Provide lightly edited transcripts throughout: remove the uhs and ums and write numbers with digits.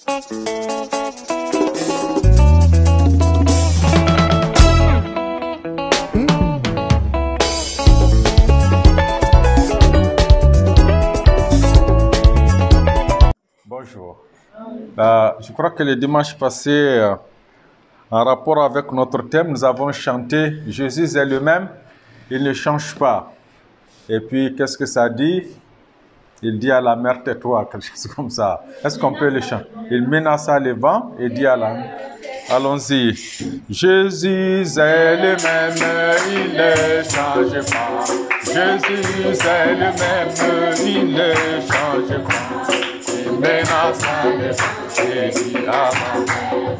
Bonjour. Je crois que le dimanche passé, en rapport avec notre thème, nous avons chanté « Jésus est le même, il ne change pas ». Et puis, qu'est-ce que ça dit? Il dit à la mer, tais-toi, quelque chose comme ça. Est-ce qu'on peut le chanter? Il menaça le vent et dit à la mer. Allons-y. Jésus est le même, il ne change pas. Jésus est le même, il ne change pas. Il menaça le vent et dit à la mer.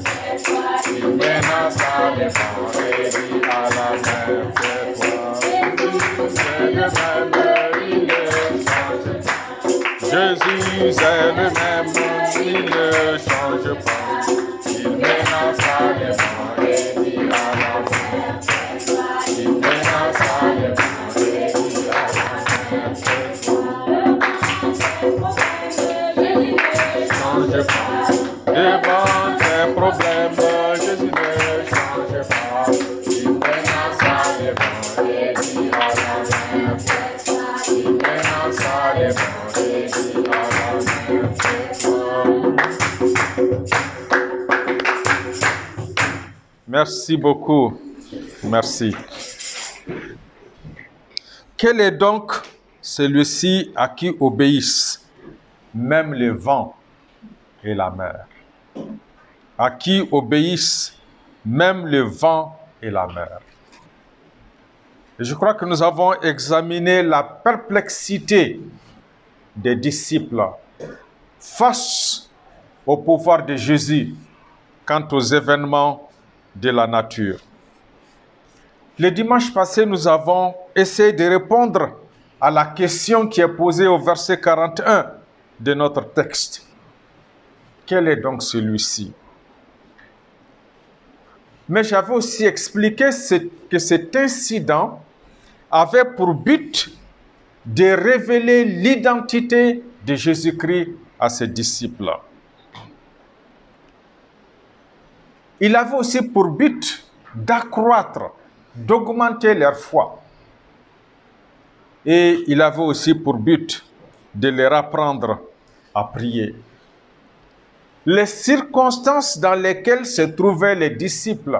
Il menaça le vent et dit à la mer, tais-toi. Jésus est le même, il ne change pas. Jésus est le même, il ne change pas. Il menaça le vent et dit à la mer. Il menaça le vent et dit à la mer. Change pas. Devant tes problèmes, Jésus ne change pas. Il menaça le vent et dit à la mer. Il menaça le vent et dit à la mer. Merci beaucoup. Merci. Quel est donc celui-ci à qui obéissent même les vents et la mer? À qui obéissent même le vent et la mer? Et je crois que nous avons examiné la perplexité des disciples face au pouvoir de Jésus quant aux événements de la nature. Le dimanche passé, nous avons essayé de répondre à la question qui est posée au verset 41 de notre texte. Quel est donc celui-ci? Mais j'avais aussi expliqué que cet incident avait pour but de révéler l'identité de Jésus-Christ à ses disciples. Il avait aussi pour but d'accroître, d'augmenter leur foi. Et il avait aussi pour but de leur apprendre à prier. Les circonstances dans lesquelles se trouvaient les disciples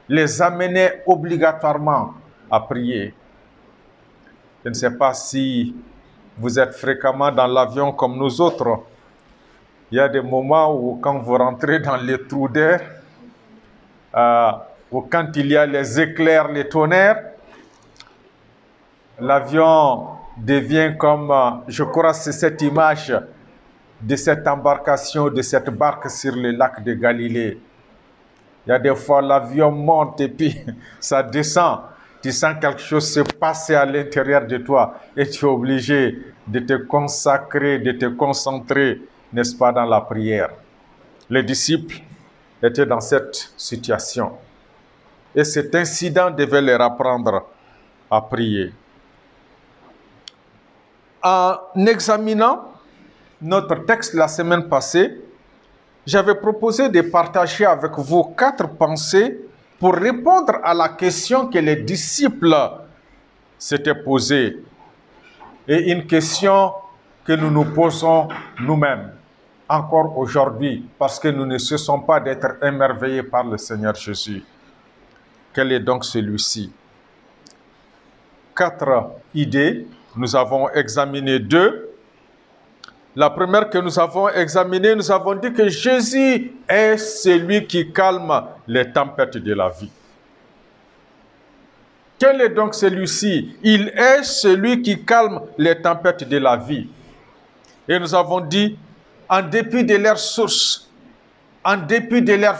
les amenaient obligatoirement à prier. Je ne sais pas si vous êtes fréquemment dans l'avion comme nous autres. Il y a des moments où quand vous rentrez dans les trous d'air, ou quand il y a les éclairs, les tonnerres, l'avion devient comme, je crois c'est cette image de cette embarcation, de cette barque sur le lac de Galilée. Il y a des fois l'avion monte et puis ça descend. Tu sens quelque chose se passer à l'intérieur de toi et tu es obligé de te consacrer, de te concentrer, n'est-ce pas, dans la prière. Les disciples étaient dans cette situation. Et cet incident devait leur apprendre à prier. En examinant notre texte la semaine passée, j'avais proposé de partager avec vous 4 pensées pour répondre à la question que les disciples s'étaient posée. Et une question que nous nous posons nous-mêmes, encore aujourd'hui, parce que nous ne cessons pas d'être émerveillés par le Seigneur Jésus. Quel est donc celui-ci? 4 idées, nous avons examiné 2. La première que nous avons examinée, nous avons dit que Jésus est celui qui calme les tempêtes de la vie. Quel est donc celui-ci? Il est celui qui calme les tempêtes de la vie. Et nous avons dit, en dépit de leur source, en dépit de leur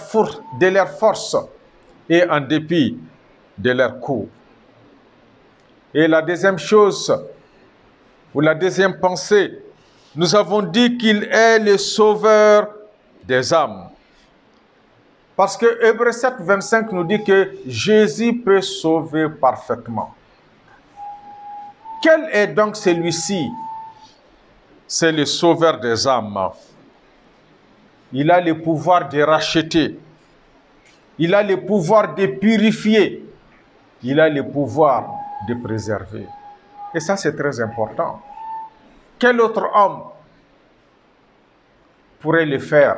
force et en dépit de leur cours. Et la deuxième chose, ou la deuxième pensée, nous avons dit qu'il est le sauveur des âmes. Parce que Hébreux 7, 25 nous dit que Jésus peut sauver parfaitement. Quel est donc celui-ci? C'est le sauveur des âmes. Il a le pouvoir de racheter. Il a le pouvoir de purifier. Il a le pouvoir de préserver. Et ça, c'est très important. Quel autre homme pourrait le faire?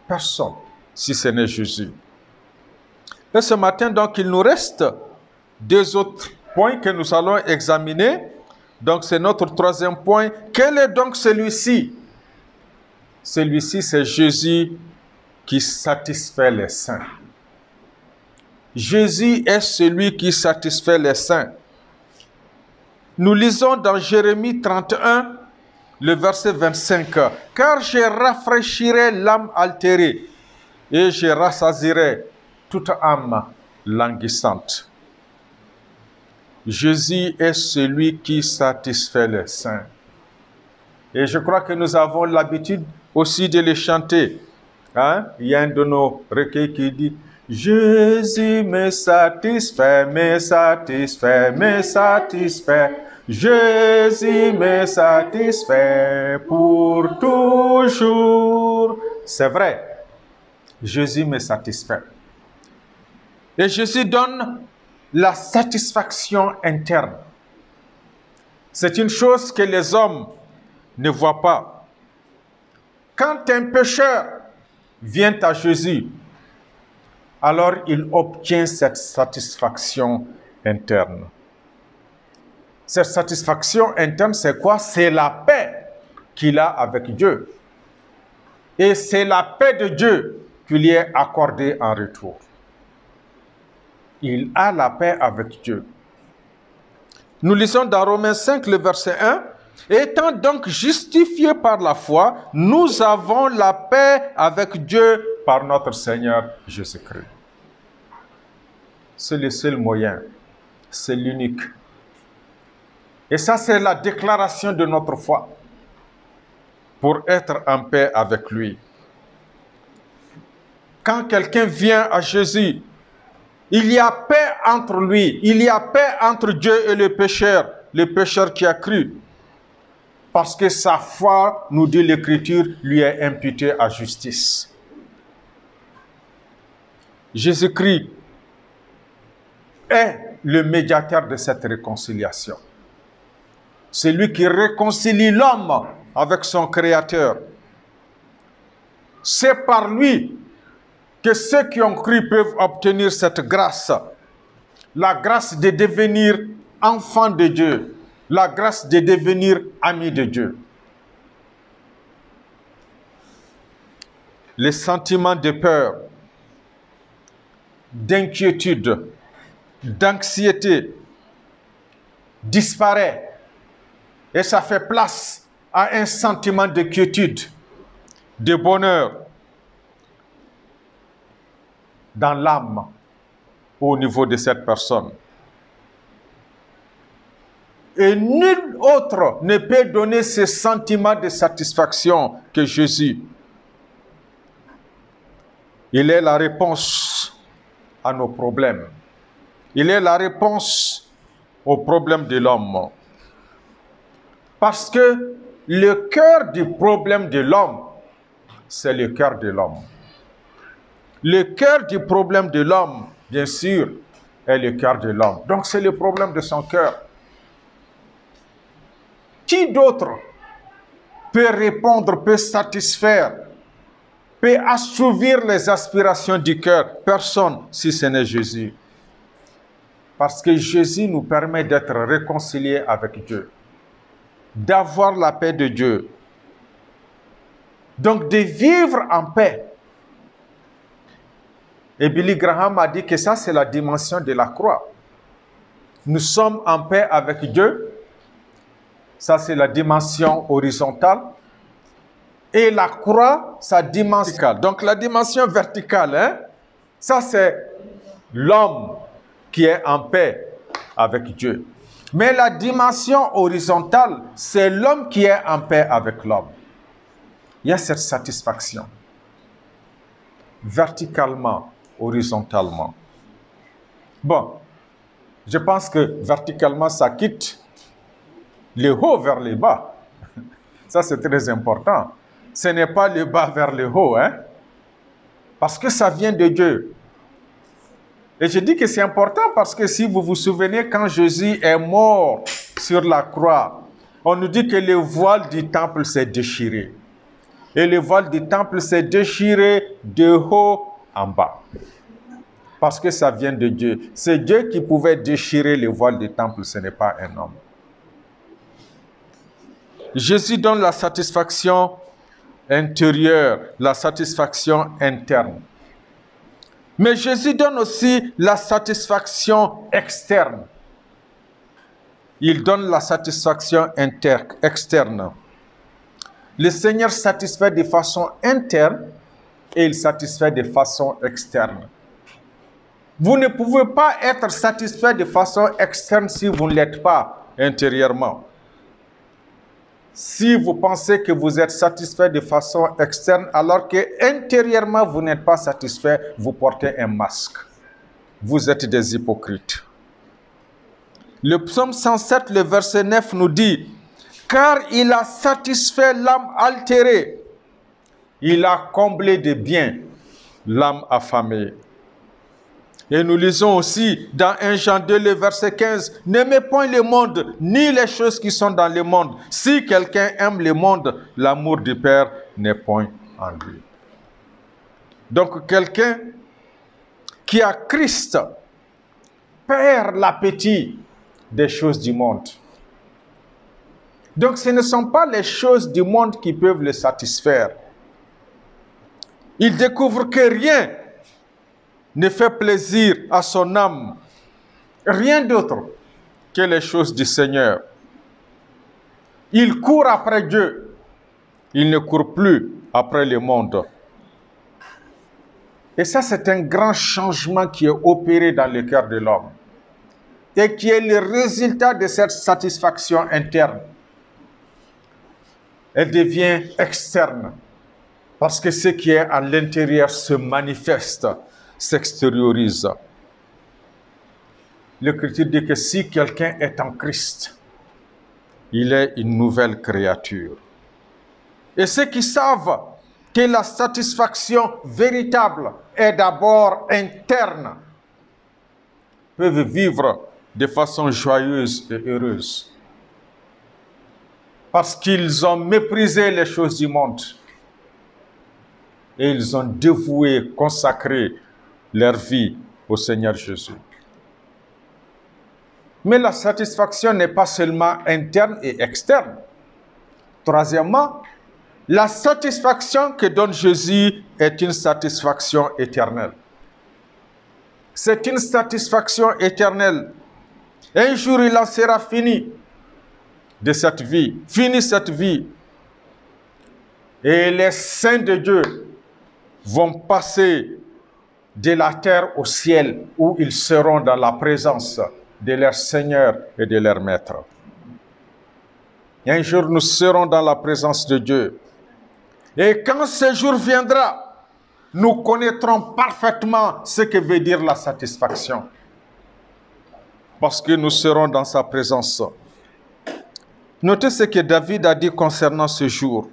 Personne, si ce n'est Jésus. Et ce matin, donc, il nous reste deux autres points que nous allons examiner. Donc, c'est notre troisième point. Quel est donc celui-ci? Celui-ci, c'est Jésus qui satisfait les saints. Jésus est celui qui satisfait les saints. Nous lisons dans Jérémie 31, le verset 25. « Car je rafraîchirai l'âme altérée et je rassasierai toute âme languissante. » Jésus est celui qui satisfait les saints. Et je crois que nous avons l'habitude aussi de les chanter. Hein? Il y a un de nos recueils qui dit « Jésus me satisfait, me satisfait, me satisfait. Jésus me satisfait pour toujours. » C'est vrai, Jésus me satisfait. Et Jésus donne la satisfaction interne. C'est une chose que les hommes ne voient pas. Quand un pécheur vient à Jésus, alors il obtient cette satisfaction interne. Cette satisfaction interne, c'est quoi? C'est la paix qu'il a avec Dieu. Et c'est la paix de Dieu qui lui est accordée en retour. Il a la paix avec Dieu. Nous lisons dans Romains 5, le verset 1. « Étant donc justifiés par la foi, nous avons la paix avec Dieu par notre Seigneur Jésus-Christ. » C'est le seul moyen. C'est l'unique. Et ça, c'est la déclaration de notre foi pour être en paix avec lui. Quand quelqu'un vient à Jésus, il y a paix entre lui, il y a paix entre Dieu et le pécheur qui a cru. Parce que sa foi, nous dit l'Écriture, lui est imputée à justice. Jésus-Christ est le médiateur de cette réconciliation. C'est lui qui réconcilie l'homme avec son Créateur. C'est par lui que ceux qui ont cru peuvent obtenir cette grâce. La grâce de devenir enfant de Dieu. La grâce de devenir ami de Dieu. Les sentiments de peur, d'inquiétude, d'anxiété disparaissent. Et ça fait place à un sentiment de quiétude, de bonheur dans l'âme au niveau de cette personne. Et nul autre ne peut donner ce sentiment de satisfaction que Jésus. Il est la réponse à nos problèmes. Il est la réponse aux problèmes de l'homme. Parce que le cœur du problème de l'homme, c'est le cœur de l'homme. Le cœur du problème de l'homme, bien sûr, est le cœur de l'homme. Donc c'est le problème de son cœur. Qui d'autre peut répondre, peut satisfaire, peut assouvir les aspirations du cœur? Personne, si ce n'est Jésus. Parce que Jésus nous permet d'être réconciliés avec Dieu, d'avoir la paix de Dieu, donc de vivre en paix. Et Billy Graham a dit que ça, c'est la dimension de la croix. Nous sommes en paix avec Dieu. Ça, c'est la dimension horizontale. Et la croix, sa dimension verticale. Donc, la dimension verticale, hein, ça, c'est l'homme qui est en paix avec Dieu. Mais la dimension horizontale, c'est l'homme qui est en paix avec l'homme. Il y a cette satisfaction. Verticalement, horizontalement. Bon, je pense que verticalement, ça quitte le haut vers le bas. Ça, c'est très important. ce n'est pas le bas vers le haut, hein? Parce que ça vient de Dieu. Et je dis que c'est important parce que si vous vous souvenez, quand Jésus est mort sur la croix, on nous dit que le voile du temple s'est déchiré. Et le voile du temple s'est déchiré de haut en bas. Parce que ça vient de Dieu. C'est Dieu qui pouvait déchirer le voile du temple, ce n'est pas un homme. Jésus donne la satisfaction intérieure, la satisfaction interne. Mais Jésus donne aussi la satisfaction externe. Il donne la satisfaction externe. Le Seigneur satisfait de façon interne et il satisfait de façon externe. Vous ne pouvez pas être satisfait de façon externe si vous ne l'êtes pas intérieurement. Si vous pensez que vous êtes satisfait de façon externe alors que intérieurement vous n'êtes pas satisfait, vous portez un masque. Vous êtes des hypocrites. Le psaume 107, le verset 9 nous dit « Car il a satisfait l'âme altérée, il a comblé de biens l'âme affamée. » Et nous lisons aussi dans 1 Jean 2, le verset 15, « N'aimez point le monde, ni les choses qui sont dans le monde. Si quelqu'un aime le monde, l'amour du Père n'est point en lui. » Donc quelqu'un qui a Christ perd l'appétit des choses du monde. Donc ce ne sont pas les choses du monde qui peuvent le satisfaire. Il découvre que rien ne fait plaisir à son âme, rien d'autre que les choses du Seigneur. Il court après Dieu, il ne court plus après le monde. Et ça, c'est un grand changement qui est opéré dans le cœur de l'homme et qui est le résultat de cette satisfaction interne. Elle devient externe parce que ce qui est à l'intérieur se manifeste, s'extériorise. L'Écriture dit que si quelqu'un est en Christ, il est une nouvelle créature. Et ceux qui savent que la satisfaction véritable est d'abord interne, peuvent vivre de façon joyeuse et heureuse. Parce qu'ils ont méprisé les choses du monde. Et ils ont dévoué, consacré leur vie au Seigneur Jésus. Mais la satisfaction n'est pas seulement interne et externe. Troisièmement, la satisfaction que donne Jésus est une satisfaction éternelle. C'est une satisfaction éternelle. Un jour, il en sera fini de cette vie, fini cette vie. Et les saints de Dieu vont passer de la terre au ciel, où ils seront dans la présence de leur Seigneur et de leur Maître. Et un jour, nous serons dans la présence de Dieu. Et quand ce jour viendra, nous connaîtrons parfaitement ce que veut dire la satisfaction. Parce que nous serons dans sa présence. Notez ce que David a dit concernant ce jour.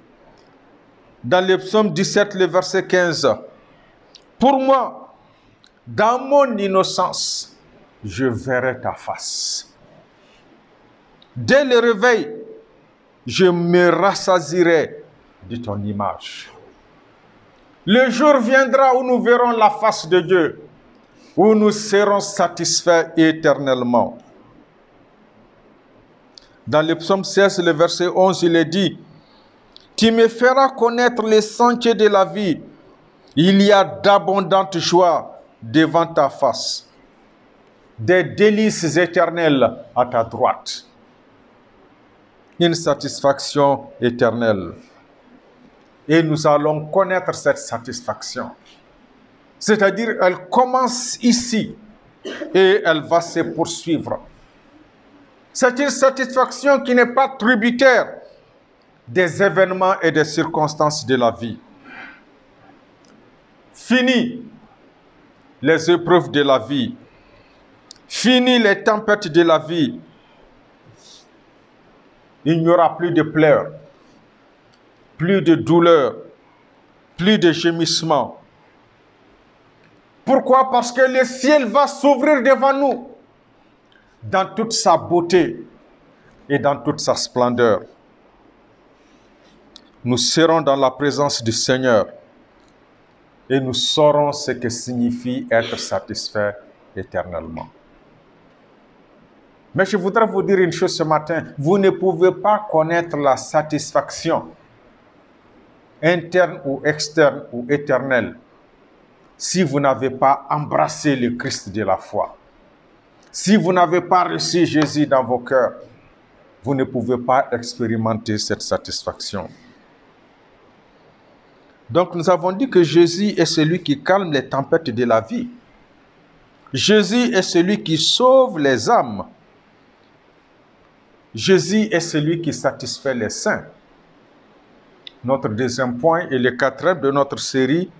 Dans le psaume 17, le verset 15. « Pour moi, dans mon innocence, je verrai ta face. Dès le réveil, je me rassasierai de ton image. » Le jour viendra où nous verrons la face de Dieu, où nous serons satisfaits éternellement. Dans le psaume 16, le verset 11, il est dit « Tu me feras connaître les sentiers de la vie. Il y a d'abondantes joies devant ta face, des délices éternelles à ta droite. » Une satisfaction éternelle. Et nous allons connaître cette satisfaction. C'est-à-dire, elle commence ici et elle va se poursuivre. C'est une satisfaction qui n'est pas tributaire des événements et des circonstances de la vie. Fini les épreuves de la vie. Fini les tempêtes de la vie. Il n'y aura plus de pleurs. plus de douleur, plus de gémissements. Pourquoi? Parce que le ciel va s'ouvrir devant nous dans toute sa beauté et dans toute sa splendeur. Nous serons dans la présence du Seigneur et nous saurons ce que signifie être satisfait éternellement. Mais je voudrais vous dire une chose ce matin. Vous ne pouvez pas connaître la satisfaction interne ou externe ou éternelle si vous n'avez pas embrassé le Christ de la foi. Si vous n'avez pas reçu Jésus dans vos cœurs, vous ne pouvez pas expérimenter cette satisfaction. Donc nous avons dit que Jésus est celui qui calme les tempêtes de la vie. Jésus est celui qui sauve les âmes. Jésus est celui qui satisfait les saints. Notre deuxième point et le quatrième de notre série,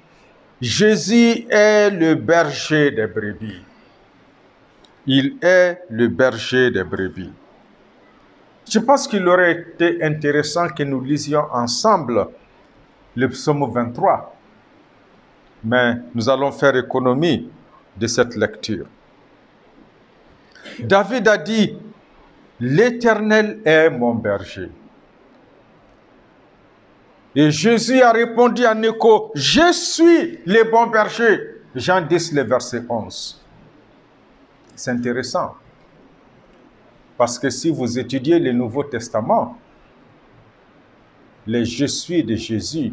Jésus est le berger des brebis. Il est le berger des brebis. Je pense qu'il aurait été intéressant que nous lisions ensemble le psaume 23. Mais nous allons faire économie de cette lecture. David a dit, « L'Éternel est mon berger. » Et Jésus a répondu en écho, « Je suis le bon berger. » Jean 10, le verset 11. C'est intéressant. Parce que si vous étudiez le Nouveau Testament, les « Je suis » de Jésus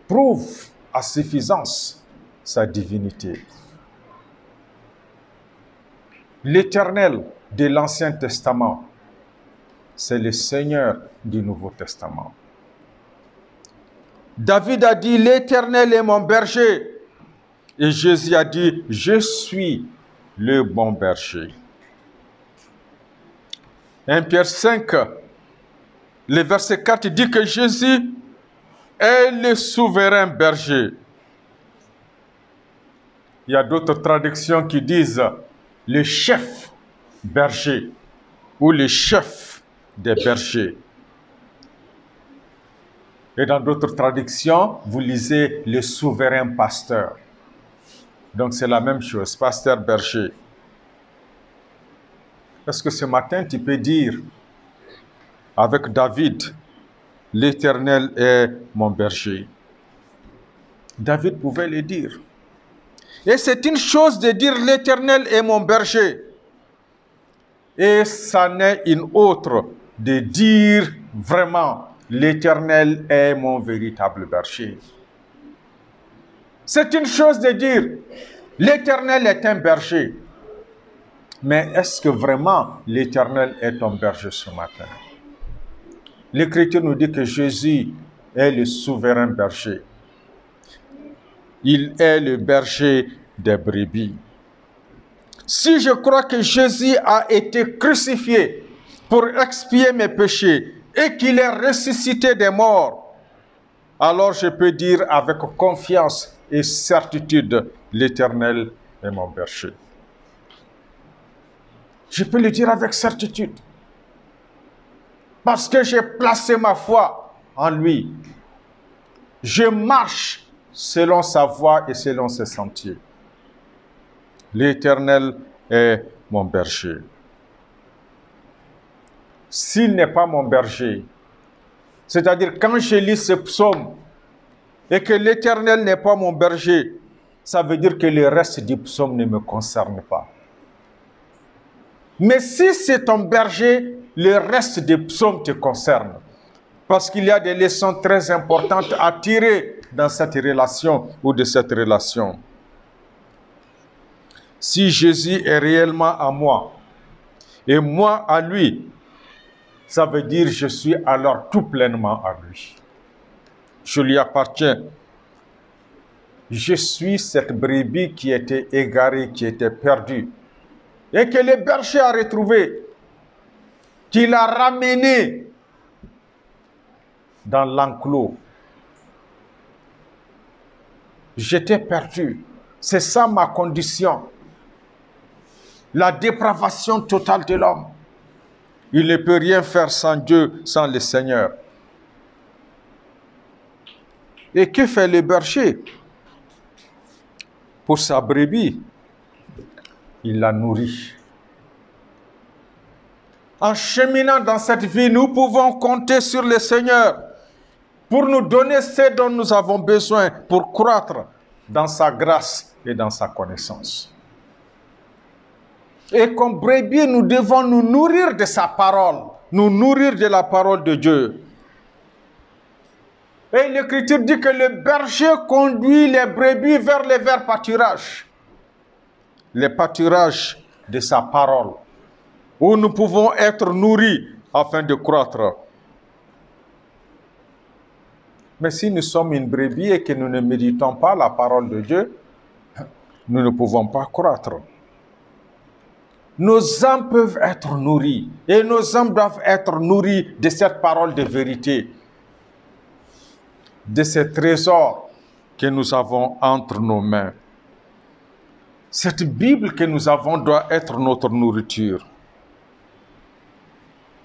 prouvent à suffisance sa divinité. L'Éternel de l'Ancien Testament, c'est le Seigneur du Nouveau Testament. David a dit, « L'Éternel est mon berger. » Et Jésus a dit, « Je suis le bon berger. » 1 Pierre 5, le verset 4 dit que Jésus est le souverain berger. Il y a d'autres traductions qui disent le chef berger ou le chef des bergers. Et dans d'autres traductions, vous lisez le souverain pasteur. Donc c'est la même chose, pasteur berger. Est-ce que ce matin tu peux dire avec David, l'Éternel est mon berger? David pouvait le dire. Et c'est une chose de dire l'Éternel est mon berger. Et ça n'est une autre de dire vraiment l'Éternel est mon véritable berger. C'est une chose de dire l'Éternel est un berger. Mais est-ce que vraiment l'Éternel est ton berger ce matin? L'Écriture nous dit que Jésus est le souverain berger. Il est le berger des brebis. Si je crois que Jésus a été crucifié pour expier mes péchés et qu'il est ressuscité des morts, alors je peux dire avec confiance et certitude, l'Éternel est mon berger. Je peux le dire avec certitude. Parce que j'ai placé ma foi en lui. Je marche selon sa voie et selon ses sentiers. L'Éternel est mon berger. S'il n'est pas mon berger, c'est-à-dire quand je lis ce psaume et que l'Éternel n'est pas mon berger, ça veut dire que le reste du psaume ne me concerne pas. Mais si c'est ton berger, le reste des psaumes te concerne. Parce qu'il y a des leçons très importantes à tirer dans cette relation ou de cette relation. Si Jésus est réellement à moi et moi à lui, ça veut dire que je suis alors tout pleinement à lui. Je lui appartiens. Je suis cette brebis qui était égarée, qui était perdue. Et que le berger a retrouvé, qu'il a ramené dans l'enclos. J'étais perdu. C'est ça ma condition. La dépravation totale de l'homme. Il ne peut rien faire sans Dieu, sans le Seigneur. Et que fait le berger pour sa brebis? Il la nourrit. En cheminant dans cette vie, nous pouvons compter sur le Seigneur pour nous donner ce dont nous avons besoin pour croître dans sa grâce et dans sa connaissance. Et comme brebis, nous devons nous nourrir de sa parole, nous nourrir de la parole de Dieu. Et l'Écriture dit que le berger conduit les brebis vers les verts pâturages. Les pâturages de sa parole, où nous pouvons être nourris afin de croître. Mais si nous sommes une brebis et que nous ne méditons pas la parole de Dieu, nous ne pouvons pas croître. Nos âmes peuvent être nourries, et nos âmes doivent être nourries de cette parole de vérité, de ces trésors que nous avons entre nos mains. Cette Bible que nous avons doit être notre nourriture.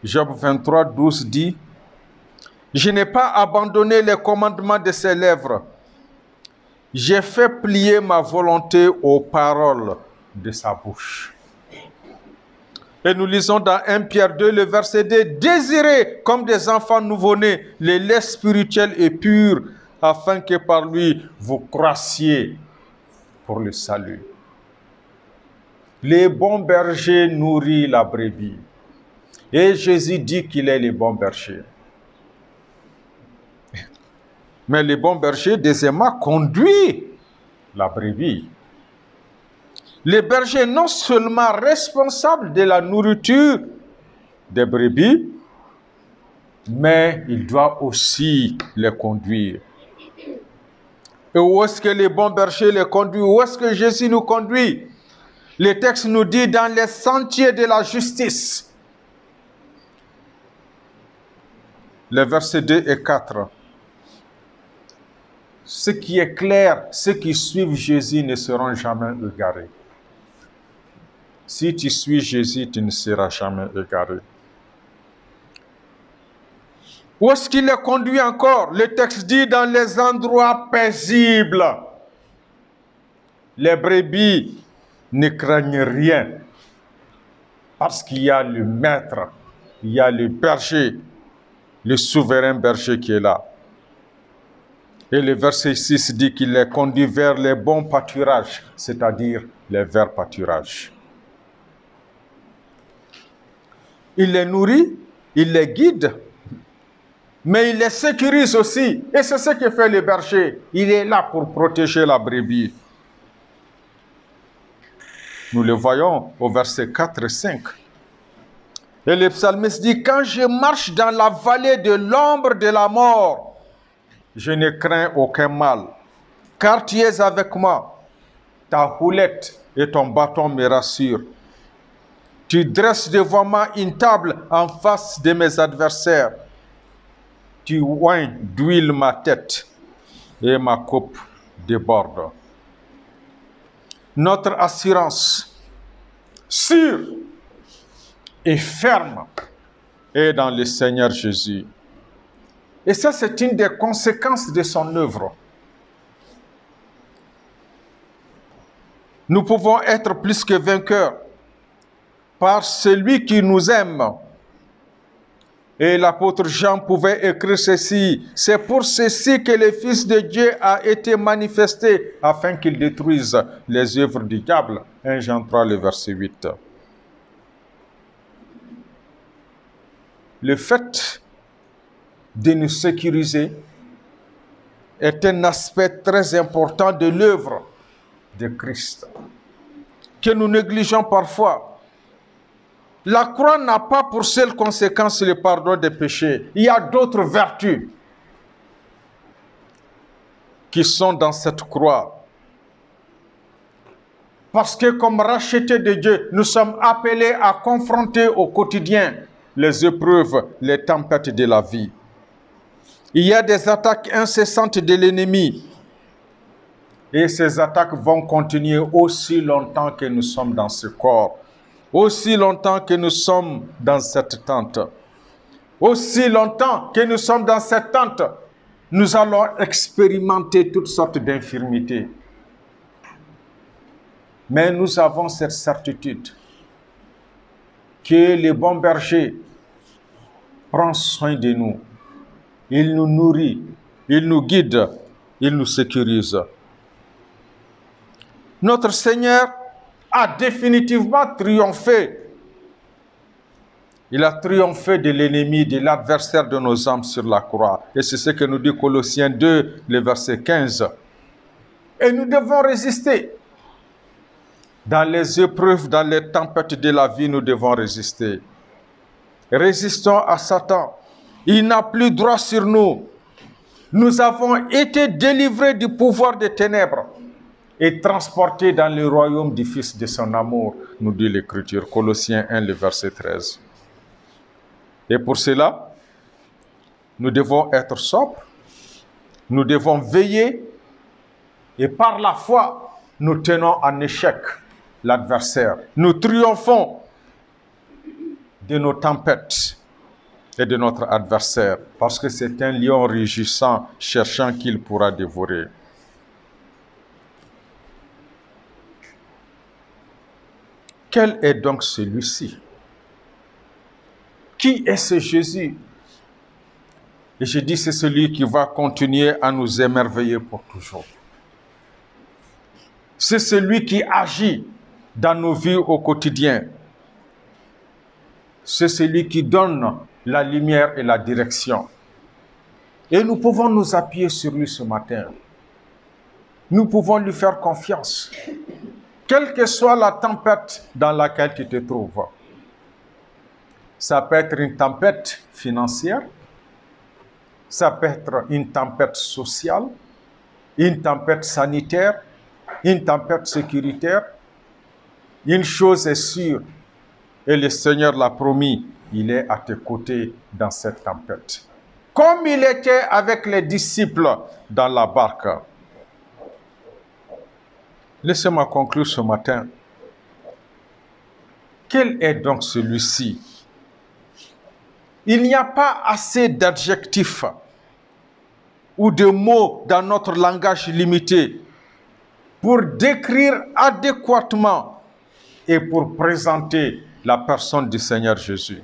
Job 23, 12 dit, « Je n'ai pas abandonné les commandements de ses lèvres. J'ai fait plier ma volonté aux paroles de sa bouche. » Et nous lisons dans 1 Pierre 2, le verset 2, « Désirez comme des enfants nouveau-nés le lait spirituel et pur, afin que par lui vous croissiez pour le salut. » Les bons bergers nourrissent la brebis. Et Jésus dit qu'il est le bon berger. Mais le bon berger, deuxièmement, conduit la brebis. Le berger est non seulement responsable de la nourriture des brebis, mais il doit aussi les conduire. Et où est-ce que le bon berger les conduit? Où est-ce que Jésus nous conduit? Le texte nous dit dans les sentiers de la justice. Les versets 2 et 4. Ce qui est clair, ceux qui suivent Jésus ne seront jamais égarés. Si tu suis Jésus, tu ne seras jamais égaré. Où est-ce qu'il les conduit encore? Le texte dit dans les endroits paisibles. Les brebis ne craignent rien parce qu'il y a le maître, il y a le berger, le souverain berger qui est là. Et le verset 6 dit qu'il les conduit vers les bons pâturages, c'est-à-dire les verts pâturages. Il les nourrit, il les guide, mais il les sécurise aussi. Et c'est ce que fait le berger. Il est là pour protéger la brebis. Nous le voyons au verset 4 et 5. Et le psalmiste dit, « Quand je marche dans la vallée de l'ombre de la mort, je ne crains aucun mal, car tu es avec moi. Ta houlette et ton bâton me rassurent. Tu dresses devant moi une table en face de mes adversaires. Tu oignes d'huile ma tête et ma coupe déborde. » Notre assurance sûre et ferme est dans le Seigneur Jésus. Et ça, c'est une des conséquences de son œuvre. Nous pouvons être plus que vainqueurs par celui qui nous aime. Et l'apôtre Jean pouvait écrire ceci, « C'est pour ceci que le Fils de Dieu a été manifesté, afin qu'il détruise les œuvres du diable. » 1 Jean 3, le verset 8. Le fait de nous sécuriser est un aspect très important de l'œuvre de Christ, que nous négligeons parfois. La croix n'a pas pour seule conséquence le pardon des péchés. Il y a d'autres vertus qui sont dans cette croix. Parce que comme rachetés de Dieu, nous sommes appelés à confronter au quotidien les épreuves, les tempêtes de la vie. Il y a des attaques incessantes de l'ennemi. Et ces attaques vont continuer aussi longtemps que nous sommes dans ce corps. aussi longtemps que nous sommes dans cette tente, aussi longtemps que nous sommes dans cette tente, nous allons expérimenter toutes sortes d'infirmités. Mais nous avons cette certitude que le bon berger prend soin de nous. Il nous nourrit, il nous guide, il nous sécurise. Notre Seigneur a définitivement triomphé. Il a triomphé de l'ennemi, de l'adversaire de nos âmes sur la croix. Et c'est ce que nous dit Colossiens 2, le verset 15. Et nous devons résister. Dans les épreuves, dans les tempêtes de la vie, nous devons résister. Résistons à Satan. Il n'a plus droit sur nous. Nous avons été délivrés du pouvoir des ténèbres et transportés dans le royaume du Fils de son amour, nous dit l'Écriture, Colossiens 1, le verset 13. Et pour cela, nous devons être sobres, nous devons veiller, et par la foi, nous tenons en échec l'adversaire. Nous triomphons de nos tempêtes et de notre adversaire, parce que c'est un lion rugissant, cherchant qu'il pourra dévorer. Quel est donc celui-ci? Qui est ce Jésus? Et je dis, c'est celui qui va continuer à nous émerveiller pour toujours. C'est celui qui agit dans nos vies au quotidien. C'est celui qui donne la lumière et la direction. Et nous pouvons nous appuyer sur lui ce matin. Nous pouvons lui faire confiance. Quelle que soit la tempête dans laquelle tu te trouves. Ça peut être une tempête financière, ça peut être une tempête sociale, une tempête sanitaire, une tempête sécuritaire. Une chose est sûre, et le Seigneur l'a promis, il est à tes côtés dans cette tempête. Comme il était avec les disciples dans la barque. Laissez-moi conclure ce matin. Quel est donc celui-ci? Il n'y a pas assez d'adjectifs ou de mots dans notre langage limité pour décrire adéquatement et pour présenter la personne du Seigneur Jésus.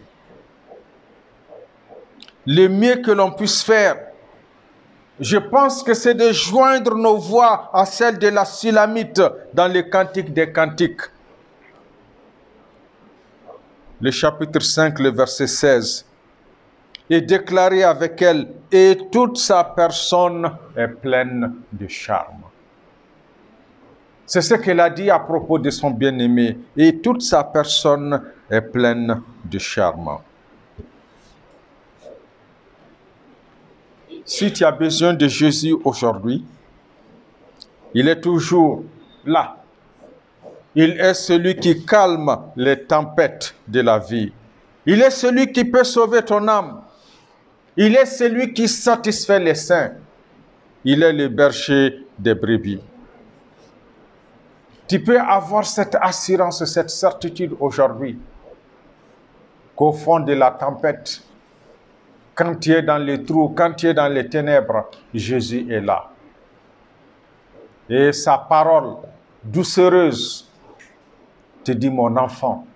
Le mieux que l'on puisse faire, je pense que c'est de joindre nos voix à celles de la Sulamite dans le Cantique des Cantiques. Le chapitre 5, le verset 16. Et déclarer avec elle, et toute sa personne est pleine de charme. C'est ce qu'elle a dit à propos de son bien-aimé, et toute sa personne est pleine de charme. Si tu as besoin de Jésus aujourd'hui, il est toujours là. Il est celui qui calme les tempêtes de la vie. Il est celui qui peut sauver ton âme. Il est celui qui satisfait les saints. Il est le berger des brebis. Tu peux avoir cette assurance, cette certitude aujourd'hui qu'au fond de la tempête, quand tu es dans les trous, quand tu es dans les ténèbres, Jésus est là. Et sa parole doucereuse te dit, mon enfant,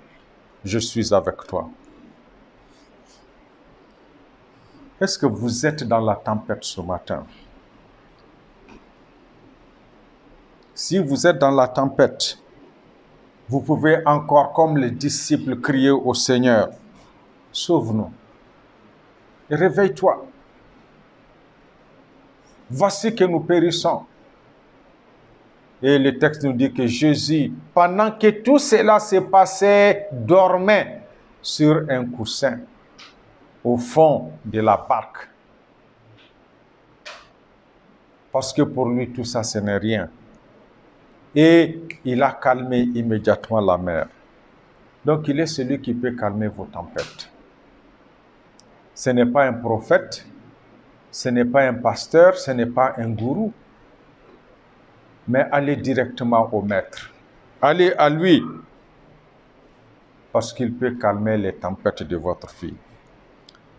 je suis avec toi. Est-ce que vous êtes dans la tempête ce matin? Si vous êtes dans la tempête, vous pouvez encore, comme les disciples, crier au Seigneur, sauve-nous. Réveille-toi. Voici que nous périssons. Et le texte nous dit que Jésus, pendant que tout cela se passait, dormait sur un coussin au fond de la barque. Parce que pour lui, tout ça, ce n'est rien. Et il a calmé immédiatement la mer. Donc, il est celui qui peut calmer vos tempêtes. Ce n'est pas un prophète, ce n'est pas un pasteur, ce n'est pas un gourou. Mais allez directement au Maître. Allez à lui. parce qu'il peut calmer les tempêtes de votre vie.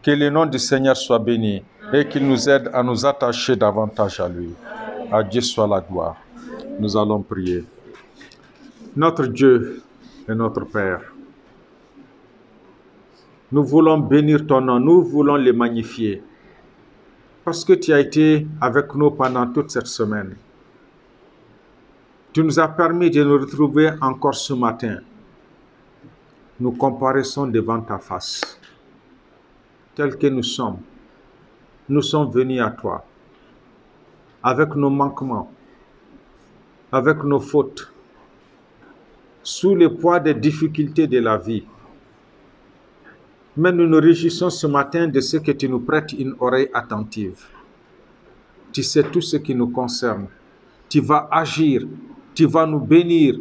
Que le nom du Seigneur soit béni et qu'il nous aide à nous attacher davantage à lui. À Dieu soit la gloire. Nous allons prier. Notre Dieu et notre Père, nous voulons bénir ton nom, nous voulons le magnifier, parce que tu as été avec nous pendant toute cette semaine. Tu nous as permis de nous retrouver encore ce matin. Nous comparaissons devant ta face. Tels que nous sommes venus à toi, avec nos manquements, avec nos fautes, sous le poids des difficultés de la vie. Mais nous nous réjouissons ce matin de ce que tu nous prêtes une oreille attentive. Tu sais tout ce qui nous concerne. Tu vas agir, tu vas nous bénir,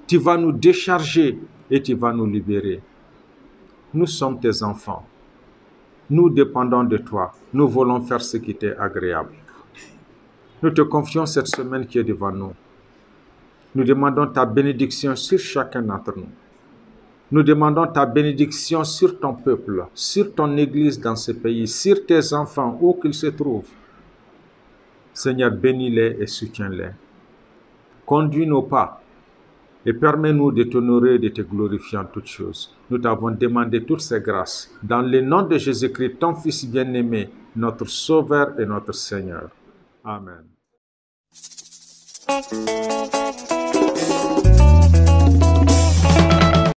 tu vas nous décharger et tu vas nous libérer. Nous sommes tes enfants. Nous dépendons de toi. Nous voulons faire ce qui t'est agréable. Nous te confions cette semaine qui est devant nous. Nous demandons ta bénédiction sur chacun d'entre nous. Nous demandons ta bénédiction sur ton peuple, sur ton Église dans ce pays, sur tes enfants, où qu'ils se trouvent. Seigneur, bénis-les et soutiens-les. Conduis nos pas et permets-nous de t'honorer et de te glorifier en toutes choses. Nous t'avons demandé toutes ces grâces dans le nom de Jésus-Christ, ton Fils bien-aimé, notre Sauveur et notre Seigneur. Amen.